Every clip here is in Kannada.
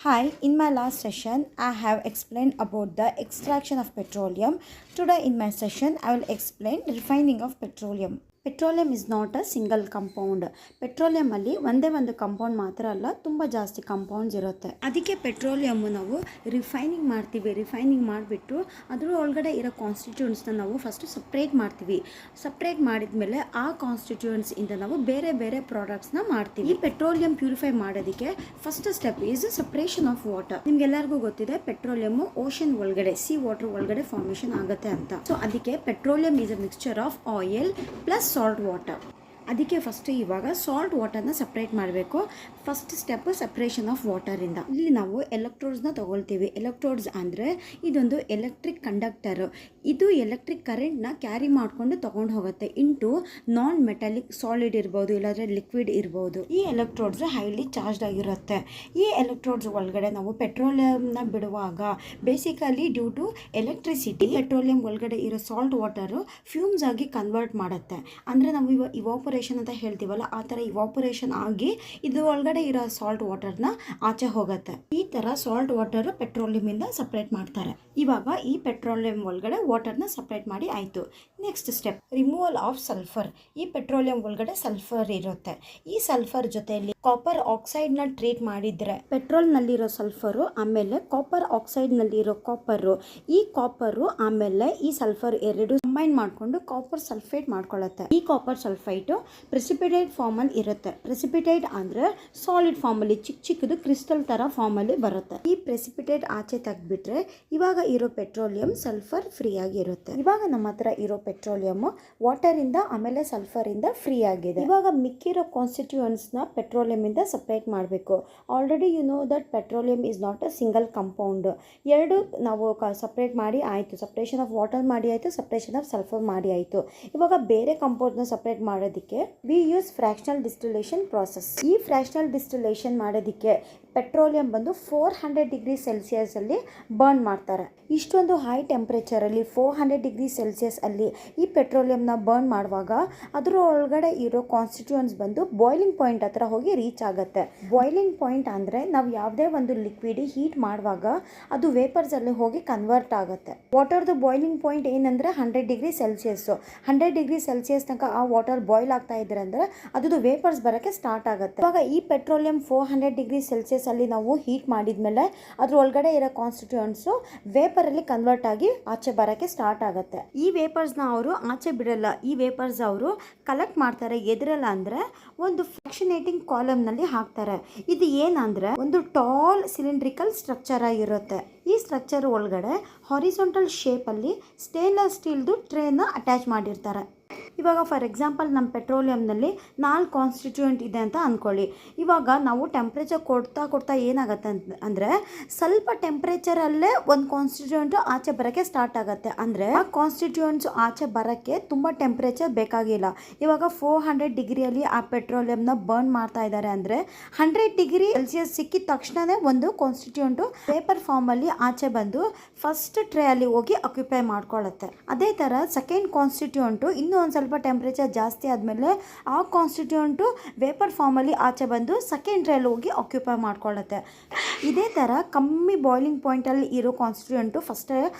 Hi, in my last session, I have explained about the extraction of petroleum. Today in my session, I will explain refining of petroleum. Petroleum is not a single compound. ಪೆಟ್ರೋಲಿಯಮಲ್ಲಿ ಒಂದೇ ಒಂದು ಕಂಪೌಂಡ್ ಮಾತ್ರ ಅಲ್ಲ, ತುಂಬ ಜಾಸ್ತಿ ಕಂಪೌಂಡ್ಸ್ ಇರುತ್ತೆ. ಅದಕ್ಕೆ ಪೆಟ್ರೋಲಿಯಮ್ ನಾವು ರಿಫೈನಿಂಗ್ ಮಾಡ್ತೀವಿ. ರಿಫೈನಿಂಗ್ ಮಾಡಿಬಿಟ್ಟು ಅದರ ಒಳಗಡೆ ಇರೋ ಕಾನ್ಸ್ಟಿಟ್ಯೂಯೆಂಟ್ಸ್ನ ನಾವು ಫಸ್ಟ್ ಸಪ್ರೇಟ್ ಮಾಡ್ತೀವಿ. ಸಪ್ರೇಟ್ ಮಾಡಿದ ಮೇಲೆ ಆ ಕಾನ್ಸ್ಟಿಟ್ಯೂಯೆಂಟ್ಸ್ ಇಂದ ನಾವು ಬೇರೆ ಬೇರೆ ಪ್ರಾಡಕ್ಟ್ಸ್ನ ಮಾಡ್ತೀವಿ. ಪೆಟ್ರೋಲಿಯಂ ಪ್ಯೂರಿಫೈ ಮಾಡೋದಕ್ಕೆ first step is separation of water. ನಿಮ್ಗೆಲ್ಲರಿಗೂ ಗೊತ್ತಿದೆ ಪೆಟ್ರೋಲಿಯಂ ಓಷನ್ ಒಳಗಡೆ ಸಿ ವಾಟರ್ ಒಳಗಡೆ ಫಾರ್ಮೇಷನ್ ಆಗುತ್ತೆ ಅಂತ. ಸೊ ಅದಕ್ಕೆ petroleum is a mixture of oil plus salt water. ಅದಕ್ಕೆ ಫಸ್ಟ್ ಇವಾಗ ಸಾಲ್ಟ್ ವಾಟರ್ನ ಸಪ್ರೇಟ್ ಮಾಡಬೇಕು. ಫಸ್ಟ್ ಸ್ಟೆಪ್ ಸಪ್ರೇಷನ್ ಆಫ್ ವಾಟರಿಂದ. ಇಲ್ಲಿ ನಾವು ಎಲೆಕ್ಟ್ರೋಡ್ಸ್ನ ತಗೊಳ್ತೀವಿ. ಎಲೆಕ್ಟ್ರೋಡ್ಸ್ ಅಂದರೆ ಇದೊಂದು ಎಲೆಕ್ಟ್ರಿಕ್ ಕಂಡಕ್ಟರ್. ಇದು ಎಲೆಕ್ಟ್ರಿಕ್ ಕರೆಂಟ್ನ ಕ್ಯಾರಿ ಮಾಡಿಕೊಂಡು ತೊಗೊಂಡು ಹೋಗುತ್ತೆ ಇಂಟು ನಾನ್ ಮೆಟಾಲಿಕ್ ಸಾಲಿಡ್ ಇರ್ಬೋದು, ಇಲ್ಲಾಂದರೆ ಲಿಕ್ವಿಡ್ ಇರ್ಬೋದು. ಈ ಎಲೆಕ್ಟ್ರೋಡ್ಸ್ ಹೈಲಿ ಚಾರ್ಜ್ಡ್ ಆಗಿರುತ್ತೆ. ಈ ಎಲೆಕ್ಟ್ರೋಡ್ಸ್ ಒಳಗಡೆ ನಾವು ಪೆಟ್ರೋಲಿಯಂನ ಬಿಡುವಾಗ basically due to electricity petroleum ಒಳಗಡೆ ಇರೋ ಸಾಲ್ಟ್ ವಾಟರು ಫ್ಯೂಮ್ಸ್ ಆಗಿ ಕನ್ವರ್ಟ್ ಮಾಡುತ್ತೆ. ಅಂದರೆ ನಾವು ಇವಾಪರೇಷನ್ ಅಂತ ಹೇಳ್ತೀವಲ್ಲ, ಆ ಥರ ಇವಾಪರೇಷನ್ ಆಗಿ ಇದು ಒಳಗಡೆ ಇರೋ ಸಾಲ್ಟ್ ವಾಟರ್ನ ಆಚೆ ಹೋಗುತ್ತೆ. ಈ ಥರ ಸಾಲ್ಟ್ ವಾಟರ್ ಪೆಟ್ರೋಲಿಯಮಿಂದ ಸಪ್ರೇಟ್ ಮಾಡ್ತಾರೆ. ಇವಾಗ ಈ ಪೆಟ್ರೋಲಿಯಂ ಒಳಗಡೆ ವಾಟರ್ನ ಸಪ್ರೇಟ್ ಮಾಡಿ ಆಯಿತು. Next step removal of sulphur. ಈ ಪೆಟ್ರೋಲಿಯಂ ಒಳಗಡೆ ಸಲ್ಫರ್ ಇರುತ್ತೆ. ಈ ಸಲ್ಫರ್ ಜೊತೆಯಲ್ಲಿ ಕಾಪರ್ ಆಕ್ಸೈಡ್ನ ಟ್ರೀಟ್ ಮಾಡಿದರೆ ಪೆಟ್ರೋಲ್ನಲ್ಲಿರೋ ಸಲ್ಫರು ಆಮೇಲೆ ಕಾಪರ್ ಆಕ್ಸೈಡ್ನಲ್ಲಿರೋ ಕಾಪರು, ಈ ಕಾಪರು ಆಮೇಲೆ ಈ ಸಲ್ಫರ್ ಎರಡು ಕಂಬೈನ್ ಮಾಡಿಕೊಂಡು ಕಾಪರ್ ಸಲ್ಫೇಟ್ ಮಾಡ್ಕೊಳ್ಳುತ್ತೆ. ಈ ಕಾಪರ್ ಸಲ್ಫೈಟು ಪ್ರೆಸಿಪಿಟೇಟ್ ಫಾರ್ಮಲ್ಲಿ ಇರುತ್ತೆ. ಪ್ರೆಸಿಪಿಟೇಟ್ ಅಂದರೆ ಸಾಲಿಡ್ ಫಾರ್ಮಲ್ಲಿ ಚಿಕ್ಕದು ಕ್ರಿಸ್ಟಲ್ ಥರ ಫಾರ್ಮಲ್ಲಿ ಬರುತ್ತೆ. ಈ ಪ್ರೆಸಿಪಿಟೇಟ್ ಆಚೆ ತೆಗೆದ್ಬಿಟ್ರೆ ಇವಾಗ ಇರೋ ಪೆಟ್ರೋಲಿಯಂ ಸಲ್ಫರ್ ಫ್ರೀ ಆಗಿರುತ್ತೆ. ಇವಾಗ ನಮ್ಮ ಹತ್ರ ಇರೋ ಪೆಟ್ರೋಲಿಯಂ ವಾಟರಿಂದ ಆಮೇಲೆ ಸಲ್ಫರಿಂದ ಫ್ರೀ ಆಗಿದೆ. ಇವಾಗ ಮಿಕ್ಕಿರೋ ಕಾನ್ಸ್ಟಿಟ್ಯೂಯೆಂಟ್ಸ್ನ ಪೆಟ್ರೋಲಿಯಂ ಇಂದ ಸಪ್ರೇಟ್ ಮಾಡಬೇಕು. Already you know that petroleum is not a single compound. ಎರಡು ನಾವು ಸಪ್ರೇಟ್ ಮಾಡಿ ಆಯಿತು. ಸಪ್ರೇಷನ್ ಆಫ್ ವಾಟರ್ ಮಾಡಿ ಆಯಿತು, ಸಪ್ರೇಷನ್ ಆಫ್ ಸಲ್ಫರ್ ಮಾಡಿ ಆಯಿತು. ಇವಾಗ ಬೇರೆ ಕಂಪೌಂಡ್ನ ಸಪ್ರೇಟ್ ಮಾಡೋದಕ್ಕೆ we use fractional distillation process. ಈ ಫ್ರ್ಯಾಕ್ಷನಲ್ ಡಿಸ್ಟಿಲೇಷನ್ ಮಾಡೋದಕ್ಕೆ ಪೆಟ್ರೋಲಿಯಂ ಬಂದು 400 ಡಿಗ್ರಿ ಸೆಲ್ಸಿಯಸ್ ಅಲ್ಲಿ ಬರ್ನ್ ಮಾಡ್ತಾರೆ. ಇಷ್ಟೊಂದು ಹೈ ಟೆಂಪ್ರೇಚರಲ್ಲಿ 400 ಡಿಗ್ರಿ ಸೆಲ್ಸಿಯಸ್ ಅಲ್ಲಿ ಈ ಪೆಟ್ರೋಲಿಯಂನ ಬರ್ನ್ ಮಾಡುವಾಗ ಅದರ ಒಳಗಡೆ ಇರೋ ಕಾನ್ಸ್ಟಿಟ್ಯೂಯೆಂಟ್ಸ್ ಬಂದು ಬಾಯ್ಲಿಂಗ್ ಪಾಯಿಂಟ್ ಹತ್ರ ಹೋಗಿ ರೀಚ್ ಆಗುತ್ತೆ. ಬಾಯ್ಲಿಂಗ್ ಪಾಯಿಂಟ್ ಅಂದರೆ ನಾವು ಯಾವುದೇ ಒಂದು ಲಿಕ್ವಿಡ್ ಹೀಟ್ ಮಾಡುವಾಗ ಅದು ವೇಪರ್ಸ್ ಅಲ್ಲಿ ಹೋಗಿ ಕನ್ವರ್ಟ್ ಆಗುತ್ತೆ. ವಾಟರ್ದು ಬಾಯ್ಲಿಂಗ್ ಪಾಯಿಂಟ್ ಏನಂದ್ರೆ 100 ಡಿಗ್ರಿ ಸೆಲ್ಸಿಯಸ್. 100 ಡಿಗ್ರಿ ಸೆಲ್ಸಿಯಸ್ ತನಕ ಆ ವಾಟರ್ ಬಾಯ್ಲ್ ಆಗ್ತಾ ಇದ್ರೆ ಅಂದ್ರೆ ಅದು ವೇಪರ್ಸ್ ಬರೋಕ್ಕೆ ಸ್ಟಾರ್ಟ್ ಆಗುತ್ತೆ. ಇವಾಗ ಈ ಪೆಟ್ರೋಲಿಯಂ 400 ಡಿಗ್ರಿ ಸೆಲ್ಸಿಯಸ್ ಅಲ್ಲಿ ನಾವು ಹೀಟ್ ಮಾಡಿದ್ಮೇಲೆ ಅದ್ರ ಒಳಗಡೆ ಇರೋ ಕಾನ್ಸ್ಟಿಟ್ಯೂಯೆಂಟ್ಸು ವೇಪರ್ ಅಲ್ಲಿ ಕನ್ವರ್ಟ್ ಆಗಿ ಆಚೆ ಬರೋಕ್ಕೆ ಸ್ಟಾರ್ಟ್ ಆಗುತ್ತೆ. ಈ ವೇಪರ್ಸ್ನ ಅವರು ಆಚೆ ಬಿಡಲ್ಲ. ಈ ವೇಪರ್ಸ್ ಅವರು ಕಲೆಕ್ಟ್ ಮಾಡ್ತಾರೆ. ಎದ್ರಲ್ಲ ಅಂದ್ರೆ ಒಂದು ಫ್ರಾಕ್ಷನೇಟಿಂಗ್ ಕಾಲಮ್ನಲ್ಲಿ ಹಾಕ್ತಾರೆ. ಇದು ಏನಂದ್ರೆ ಒಂದು ಟಾಲ್ ಸಿಲಿಂಡ್ರಿಕಲ್ ಸ್ಟ್ರಕ್ಚರ್ ಆಗಿರುತ್ತೆ. ಈ ಸ್ಟ್ರಕ್ಚರ್ ಒಳಗಡೆ ಹಾರಿಸಾಂಟಲ್ ಶೇಪಲ್ಲಿ ಸ್ಟೇನ್ಲೆಸ್ ಸ್ಟೀಲ್ದು ಟ್ರೇನ ಅಟ್ಯಾಚ್ ಮಾಡಿರ್ತಾರೆ. ಇವಾಗ ಫಾರ್ ಎಕ್ಸಾಂಪಲ್ ನಮ್ಮ ಪೆಟ್ರೋಲಿಯಂನಲ್ಲಿ 4 ಕಾನ್ಸ್ಟಿಟ್ಯೂಯೆಂಟ್ ಇದೆ ಅಂತ ಅಂದ್ಕೊಳ್ಳಿ. ಇವಾಗ ನಾವು ಟೆಂಪ್ರೇಚರ್ ಕೊಡ್ತಾ ಏನಾಗುತ್ತೆ ಅಂದರೆ ಸ್ವಲ್ಪ ಟೆಂಪ್ರೇಚರಲ್ಲೇ ಒಂದು ಕಾನ್ಸ್ಟಿಟ್ಯೂಯೆಂಟು ಆಚೆ ಬರೋಕ್ಕೆ ಸ್ಟಾರ್ಟ್ ಆಗುತ್ತೆ. ಅಂದರೆ ಆ ಕಾನ್ಸ್ಟಿಟ್ಯೂಯೆಂಟ್ಸ್ ಆಚೆ ಬರೋಕ್ಕೆ ತುಂಬ ಟೆಂಪ್ರೇಚರ್ ಬೇಕಾಗಿಲ್ಲ. ಇವಾಗ 400 ಡಿಗ್ರಿಯಲ್ಲಿ ಆ ಪೆಟ್ರೋಲಿಯಂನ ಬರ್ನ್ ಮಾಡ್ತಾ ಇದ್ದಾರೆ ಅಂದರೆ 100 ಡಿಗ್ರಿ ಸೆಲ್ಸಿಯಸ್ ಸಿಕ್ಕಿದ ತಕ್ಷಣವೇ ಒಂದು ಕಾನ್ಸ್ಟಿಟ್ಯೂಯೆಂಟು ಪೇಪರ್ ಫಾರ್ಮಲ್ಲಿ ಆಚೆ ಬಂದು ಫಸ್ಟ್ ಟ್ರೇ ಅಲ್ಲಿ ಹೋಗಿ ಆಕ್ಯುಪೈ ಮಾಡ್ಕೊಳ್ಳುತ್ತೆ. ಅದೇ ಥರ ಸೆಕೆಂಡ್ ಕಾನ್ಸ್ಟಿಟ್ಯೂಯೆಂಟು ಇನ್ನೂ ಒಂದು ಸ್ವಲ್ಪ ಟೆಂಪ್ರೇಚರ್ ಜಾಸ್ತಿ ಆದಮೇಲೆ ಆ ಕಾನ್ಸ್ಟಿಟ್ಯೂಯೆಂಟು ವೇಪರ್ ಫಾರ್ಮಲ್ಲಿ ಆಚೆ ಬಂದು ಸೆಕೆಂಡ್ ಟ್ರೇಲಿ ಹೋಗಿ ಆಕ್ಯುಪೈ ಮಾಡ್ಕೊಳ್ಳುತ್ತೆ. ಇದೇ ಥರ ಕಮ್ಮಿ ಬಾಯ್ಲಿಂಗ್ ಪಾಯಿಂಟಲ್ಲಿ ಇರೋ ಕಾನ್ಸ್ಟಿಟ್ಯೂಯೆಂಟು ಫಸ್ಟ್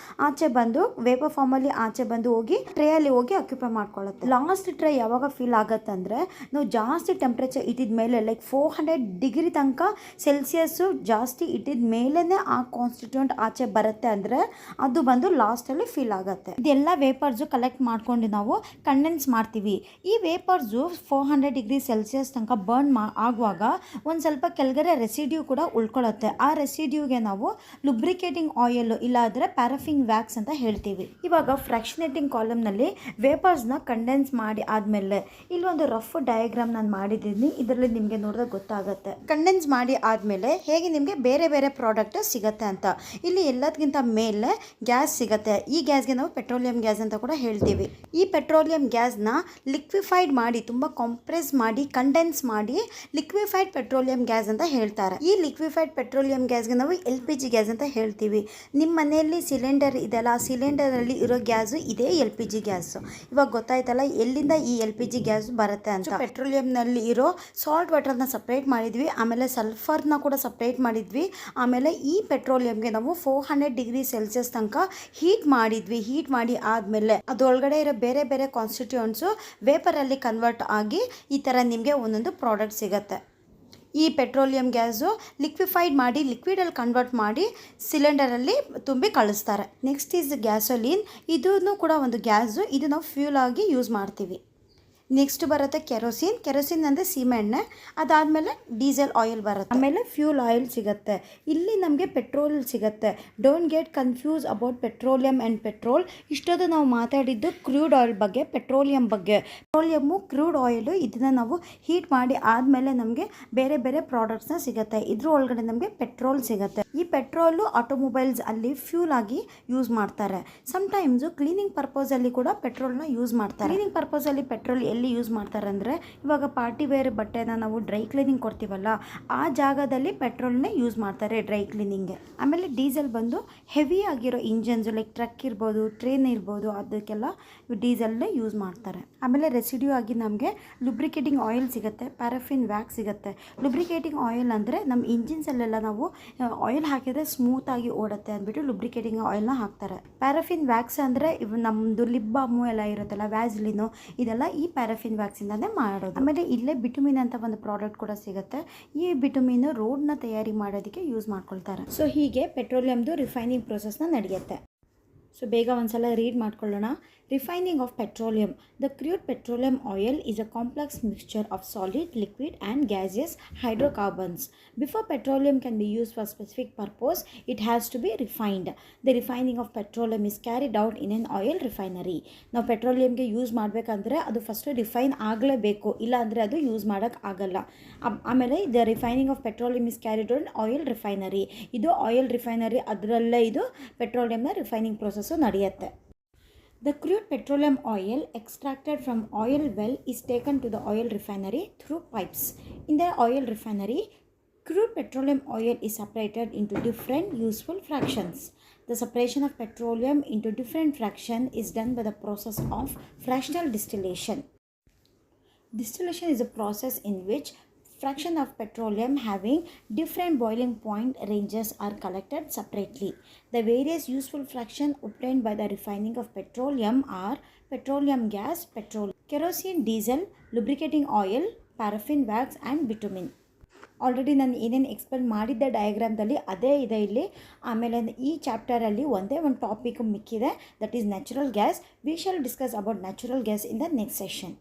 ಆಚೆ ಬಂದು ವೇಪರ್ ಫಾರ್ಮಲ್ಲಿ ಆಚೆ ಬಂದು ಹೋಗಿ ಟ್ರೇಯಲ್ಲಿ ಹೋಗಿ ಆಕ್ಯುಪೈ ಮಾಡ್ಕೊಳ್ಳುತ್ತೆ. ಲಾಸ್ಟ್ ಟ್ರೇ ಯಾವಾಗ ಫೀಲ್ ಆಗುತ್ತೆ ಅಂದರೆ ನಾವು ಜಾಸ್ತಿ ಟೆಂಪ್ರೇಚರ್ ಇಟ್ಟಿದ ಮೇಲೆ ಲೈಕ್ 400 ಡಿಗ್ರಿ ತನಕ ಸೆಲ್ಸಿಯಸ್ಸು ಜಾಸ್ತಿ ಇಟ್ಟಿದ ಮೇಲೇ ಆ ಕಾನ್ಸ್ಟಿಟ್ಯೂಯೆಂಟ್ ಆಚೆ ಬರುತ್ತೆ ಅಂದರೆ ಅದು ಬಂದು ಲಾಸ್ಟಲ್ಲಿ ಫೀಲ್ ಆಗುತ್ತೆ. ಇದೆಲ್ಲ ವೇಪರ್ಸು ಕಲೆಕ್ಟ್ ಮಾಡ್ಕೊಂಡು ನಾವು ಕಂಡೆನ್ಸ್ ಮಾಡ್ತೀವಿ. ಈ ವೇಪರ್ಸು 400 ಡಿಗ್ರಿ ಸೆಲ್ಸಿಯಸ್ ತನಕ ಬರ್ನ್ ಆಗುವಾಗ ಒಂದು ಸ್ವಲ್ಪ ಕೆಳಗಡೆ ರೆಸಿಡ್ಯೂ ಕೂಡ ಉಳ್ಕೊಳ್ಳುತ್ತೆ. ಆ ರೆಸಿಡ್ಯೂಗೆ ನಾವು ಲುಬ್ರಿಕೇಟಿಂಗ್ ಆಯಿಲ್ ಇಲ್ಲಾಂದರೆ ಪ್ಯಾರಾಫಿನ್ ವ್ಯಾಕ್ಸ್ ಅಂತ ಹೇಳ್ತೀವಿ. ಇವಾಗ ಫ್ರಾಕ್ಷನೇಟಿಂಗ್ ಕಾಲಮ್ನಲ್ಲಿ ವೇಪರ್ಸ್ನ ಕಂಡೆನ್ಸ್ ಮಾಡಿ ಆದಮೇಲೆ ಇಲ್ಲೊಂದು ರಫ್ ಡಯಾಗ್ರಾಮ್ ನಾನು ಮಾಡಿದ್ದೀನಿ. ಇದರಲ್ಲಿ ನಿಮಗೆ ನೋಡಿದ್ರೆ ಗೊತ್ತಾಗುತ್ತೆ. ಕಂಡೆನ್ಸ್ ಮಾಡಿ ಆದಮೇಲೆ ಹೇಗೆ ನಿಮಗೆ ಬೇರೆ ಬೇರೆ ಪ್ರಾಡಕ್ಟ್ ಸಿಗುತ್ತೆ ಅಂತ. ಇಲ್ಲಿ ಎಲ್ಲದಕ್ಕಿಂತ ಮೇಲೆ ಗ್ಯಾಸ್ ಸಿಗುತ್ತೆ. ಈ ಗ್ಯಾಸ್ಗೆ ನಾವು ಪೆಟ್ರೋಲಿಯಂ ಗ್ಯಾಸ್ ಅಂತ ಕೂಡ ಹೇಳ್ತೀವಿ. ಈ ಪೆಟ್ರೋಲಿಯಂ ಗ್ಯಾಸ್ನ ಲಿಕ್ವಿಫೈಡ್ ಮಾಡಿ ತುಂಬ ಕಾಂಪ್ರೆಸ್ ಮಾಡಿ ಕಂಡೆನ್ಸ್ ಮಾಡಿ ಲಿಕ್ವಿಫೈಡ್ ಪೆಟ್ರೋಲಿಯಂ ಗ್ಯಾಸ್ ಅಂತ ಹೇಳ್ತಾರೆ. ಈ ಲಿಕ್ವಿಫೈಡ್ ಪೆಟ್ರೋಲಿಯಂ ಪೆಟ್ರೋಲಿಯಂ ಗ್ಯಾಸ್ಗೆ ನಾವು LPG ಗ್ಯಾಸ್ ಅಂತ ಹೇಳ್ತೀವಿ. ನಿಮ್ಮ ಮನೆಯಲ್ಲಿ ಸಿಲಿಂಡರ್ ಇದೆಯಲ್ಲ, ಆ ಸಿಲಿಂಡರಲ್ಲಿ ಇರೋ ಗ್ಯಾಸು ಇದೇ LPG ಗ್ಯಾಸು. ಇವಾಗ ಗೊತ್ತಾಯ್ತಲ್ಲ ಎಲ್ಲಿಂದ ಈ LPG ಗ್ಯಾಸ್ ಬರುತ್ತೆ ಅಂತ. ಪೆಟ್ರೋಲಿಯಂನಲ್ಲಿ ಇರೋ ಸಾಲ್ಟ್ ವಾಟರ್ನ ಸಪ್ರೇಟ್ ಮಾಡಿದ್ವಿ, ಆಮೇಲೆ ಸಲ್ಫರ್ನ ಕೂಡ ಸಪ್ರೇಟ್ ಮಾಡಿದ್ವಿ. ಆಮೇಲೆ ಈ ಪೆಟ್ರೋಲಿಯಂಗೆ ನಾವು 400 ಡಿಗ್ರಿ ಸೆಲ್ಸಿಯಸ್ ತನಕ ಹೀಟ್ ಮಾಡಿದ್ವಿ. ಹೀಟ್ ಮಾಡಿ ಆದಮೇಲೆ ಅದರೊಳಗಡೆ ಇರೋ ಬೇರೆ ಬೇರೆ ಕಾನ್ಸ್ಟಿಟ್ಯೂಯೆಂಟ್ಸು ವೇಪರಲ್ಲಿ ಕನ್ವರ್ಟ್ ಆಗಿ ಈ ಥರ ನಿಮಗೆ ಒಂದೊಂದು ಪ್ರಾಡಕ್ಟ್ ಸಿಗುತ್ತೆ. ಈ ಪೆಟ್ರೋಲಿಯಂ ಗ್ಯಾಸು ಲಿಕ್ವಿಫೈಡ್ ಮಾಡಿ ಲಿಕ್ವಿಡಲ್ಲಿ ಕನ್ವರ್ಟ್ ಮಾಡಿ ಸಿಲಿಂಡರಲ್ಲಿ ತುಂಬಿ ಕಳಿಸ್ತಾರೆ. Next is gasoline. ಇದೂ ಕೂಡ ಒಂದು ಗ್ಯಾಸು. ಇದು ನಾವು ಫ್ಯೂಲ್ ಆಗಿ ಯೂಸ್ ಮಾಡ್ತೀವಿ. ನೆಕ್ಸ್ಟ್ ಬರುತ್ತೆ ಕೆರೋಸಿನ್. ಕೆರೋಸಿನ್ ಅಂದರೆ ಸೀಮೆಎಣ್ಣೆ. ಅದಾದಮೇಲೆ ಡೀಸೆಲ್ ಆಯಿಲ್ ಬರುತ್ತೆ. ಆಮೇಲೆ ಫ್ಯೂಲ್ ಆಯಿಲ್ ಸಿಗುತ್ತೆ. ಇಲ್ಲಿ ನಮಗೆ ಪೆಟ್ರೋಲ್ ಸಿಗುತ್ತೆ. Don't get confuse about petroleum and petrol. ಇಷ್ಟೊಂದು ನಾವು ಮಾತಾಡಿದ್ದು ಕ್ರೂಡ್ ಆಯಿಲ್ ಬಗ್ಗೆ, ಪೆಟ್ರೋಲಿಯಂ ಬಗ್ಗೆ. ಪೆಟ್ರೋಲಿಯಮ್ಮು ಕ್ರೂಡ್ ಆಯಿಲು ಇದನ್ನು ನಾವು ಹೀಟ್ ಮಾಡಿ ಆದಮೇಲೆ ನಮಗೆ ಬೇರೆ ಬೇರೆ ಪ್ರಾಡಕ್ಟ್ಸ್ನ ಸಿಗುತ್ತೆ. ಇದ್ರ ಒಳಗಡೆ ನಮಗೆ ಪೆಟ್ರೋಲ್ ಸಿಗುತ್ತೆ. ಈ ಪೆಟ್ರೋಲು ಆಟೋಮೊಬೈಲ್ಸ್ ಅಲ್ಲಿ ಫ್ಯೂಲ್ ಆಗಿ ಯೂಸ್ ಮಾಡ್ತಾರೆ. ಸಮ್ಟೈಮ್ಸು ಕ್ಲೀನಿಂಗ್ ಪರ್ಪಸಲ್ಲಿ ಕೂಡ ಪೆಟ್ರೋಲ್ನ ಯೂಸ್ ಮಾಡ್ತಾರೆ. ಕ್ಲೀನಿಂಗ್ ಪರ್ಪಸಲ್ಲಿ ಪೆಟ್ರೋಲ್ ಎಲ್ಲಿ ಯೂಸ್ ಮಾಡ್ತಾರೆ ಅಂದರೆ, ಇವಾಗ ಪಾರ್ಟಿ ವೇರ್ ಬಟ್ಟೆನ ನಾವು ಡ್ರೈ ಕ್ಲೀನಿಂಗ್ ಕೊಡ್ತೀವಲ್ಲ, ಆ ಜಾಗದಲ್ಲಿ ಪೆಟ್ರೋಲ್ನೇ ಯೂಸ್ ಮಾಡ್ತಾರೆ ಡ್ರೈ ಕ್ಲೀನಿಂಗ್ಗೆ. ಆಮೇಲೆ ಡೀಸೆಲ್ ಬಂದು ಹೆವಿ ಆಗಿರೋ ಇಂಜನ್ಸು ಲೈಕ್ ಟ್ರಕ್ ಇರ್ಬೋದು, ಟ್ರೈನ್ ಇರ್ಬೋದು, ಅದಕ್ಕೆಲ್ಲ ಡೀಸೆಲ್ನೇ ಯೂಸ್ ಮಾಡ್ತಾರೆ. ಆಮೇಲೆ ರೆಸಿಡ್ಯೂ ಆಗಿ ನಮಗೆ ಲುಬ್ರಿಕೇಟಿಂಗ್ ಆಯಿಲ್ ಸಿಗುತ್ತೆ, ಪ್ಯಾರಾಫಿನ್ ವ್ಯಾಕ್ಸ್ ಸಿಗುತ್ತೆ. ಲುಬ್ರಿಕೇಟಿಂಗ್ ಆಯಿಲ್ ಅಂದರೆ ನಮ್ಮ ಇಂಜಿನ್ಸಲ್ಲೆಲ್ಲ ನಾವು ಆಯಿಲ್ ಹಾಕಿದರೆ ಸ್ಮೂತಾಗಿ ಓಡುತ್ತೆ ಅಂದ್ಬಿಟ್ಟು ಲುಬ್ರಿಕೇಟಿಂಗ್ ಆಯಿಲ್ನ ಹಾಕ್ತಾರೆ. ಪ್ಯಾರಾಫಿನ್ ವ್ಯಾಕ್ಸ್ ಅಂದರೆ ಇವು ನಮ್ಮದು ಲಿಪ್ ಬಾಮು ಎಲ್ಲ ಇರುತ್ತಲ್ಲ, ವ್ಯಾಸ್ಲಿನು, ಇದೆಲ್ಲ ಈ ಪ್ಯಾರಾಫಿನ್ ವ್ಯಾಕ್ಸಿಂದಾನೇ ಮಾಡೋದು. ಆಮೇಲೆ ಇಲ್ಲೇ ಬಿಟುಮಿನ್ ಅಂತ ಒಂದು ಪ್ರಾಡಕ್ಟ್ ಕೂಡ ಸಿಗುತ್ತೆ. ಈ ಬಿಟುಮಿನ್ ರೋಡ್ನ ತಯಾರಿ ಮಾಡೋದಕ್ಕೆ ಯೂಸ್ ಮಾಡ್ಕೊಳ್ತಾರೆ. ಸೊ ಹೀಗೆ ಪೆಟ್ರೋಲಿಯಮ್ದು ರಿಫೈನಿಂಗ್ ಪ್ರೊಸೆಸ್ನ ನಡೆಯುತ್ತೆ. ಸೊ ಬೇಗ ಒಂದ್ಸಲ ರೀಡ್ ಮಾಡ್ಕೊಳ್ಳೋಣ. Refining of petroleum. The crude petroleum oil is a complex mixture of solid, liquid and gaseous hydrocarbons. Before petroleum can be used for specific purpose, it has to be refined. The refining of petroleum is carried out in an oil refinery. ನಾವು ಪೆಟ್ರೋಲಿಯಮ್ಗೆ ಯೂಸ್ ಮಾಡಬೇಕಂದ್ರೆ ಅದು ಫಸ್ಟು ರಿಫೈನ್ ಆಗಲೇಬೇಕು, ಇಲ್ಲ ಅಂದರೆ ಅದು ಯೂಸ್ ಮಾಡೋಕ್ಕೆ ಆಗಲ್ಲ. ಆಮೇಲೆ the refining of petroleum is carried out oil refinery. ಇದು ಆಯಿಲ್ ರಿಫೈನರಿ, ಅದರಲ್ಲೇ ಇದು ಪೆಟ್ರೋಲಿಯಮ್ನ ರಿಫೈನಿಂಗ್ ಪ್ರೊಸೆಸ್ಸು ನಡೆಯುತ್ತೆ. The crude petroleum oil extracted from oil well is taken to the oil refinery through pipes. In the oil refinery, crude petroleum oil is separated into different useful fractions. The separation of petroleum into different fractions is done by the process of fractional distillation. Distillation is a process in which fraction of petroleum having different boiling point ranges are collected separately. The various useful fractions obtained by the refining of petroleum are petroleum gas, petrol, kerosene, diesel, lubricating oil, paraffin wax and bitumen. Already ನಾನು ಏನೇನು ಎಕ್ಸ್ಪ್ಲೇನ್ ಮಾಡಿದ್ದೆ ಡಯಾಗ್ರಾಮ್ದಲ್ಲಿ ಅದೇ ಇದೆ ಇಲ್ಲಿ. ಆಮೇಲೆ ಈ ಚಾಪ್ಟರಲ್ಲಿ ಒಂದೇ ಒಂದು ಟಾಪಿಕ್ ಮಿಕ್ಕಿದೆ, that is natural gas. We shall discuss about natural gas in the next session.